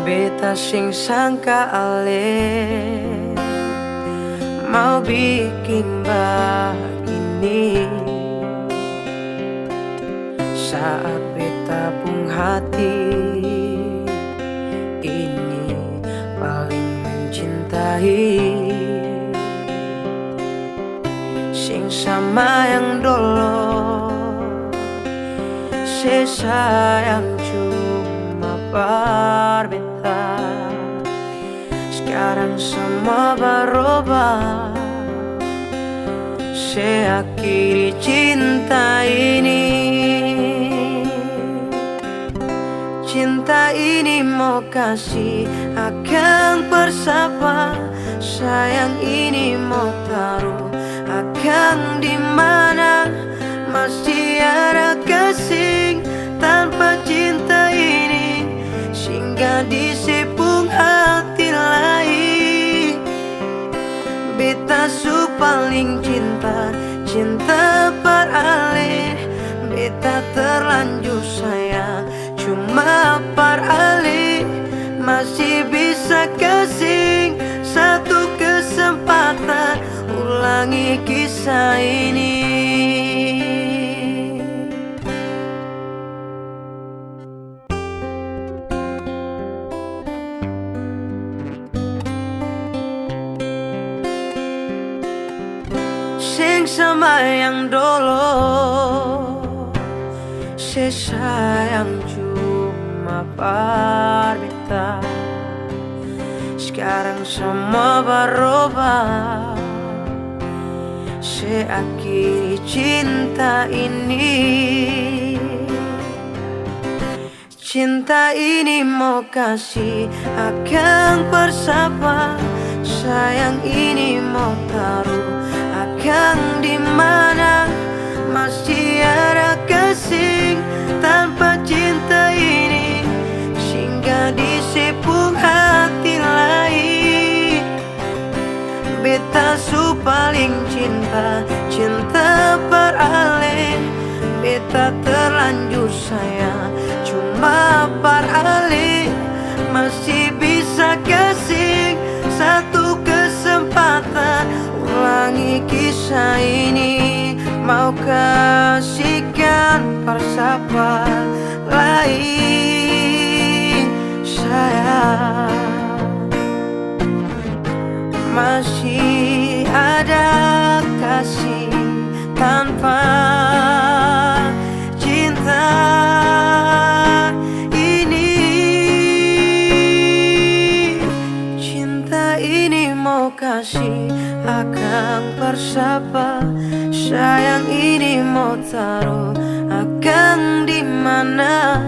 Beta sing sangka ale mau bikin begini. Saat beta pung hati ini paling mencintai, sing sama yang dulu sayang cuma berbeda. Sekarang semua berubah, saya akhiri cinta ini. Cinta ini mau kasih akan bersapa, sayang ini mau taruh akan dimana. Masih ada kasih tanpa cinta ini, singgah di sepung hati lain. Beta su paling cinta, cinta beralih. Beta terlanjur sayang, cuma beralih. Masih bisa kasih satu kesempatan, ulangi kisah ini. Sing sama yang dulu sayang cuma berbeda. Sekarang semua berubah, saya akhiri cinta ini. Cinta ini mau kasih akan bersapa, sayang ini mau taruh akan dimana. Masih ada kasih tanpa cinta ini, singgah di sepung hati lain. Beta su paling cinta, cinta beralih. Beta terlanjur sayang, cuma beralih. Masih bisa kasih satu kesempatan, ulangi kisah ini. Mau kasihkan bersapa lain, sayang. Masih ada kasih tanpa cinta ini. Cinta ini mau kasih akan bersapa, sayang ini mau taruh akan dimana.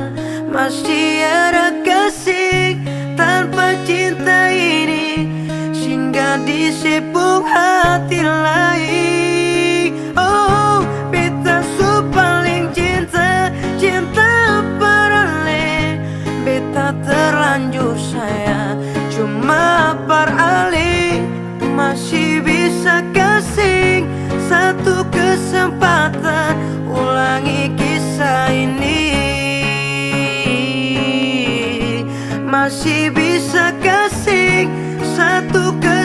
Masih ada kasih tanpa cinta ini, singgah di sepung hati lain. Oh, beta su paling cinta, cinta beralih. Beta terlanjur sayang, cuma beralih. Masih bisa kasih satu kesempatan, ulangi kisah ini. Masih bisa kasih satu kesempatan,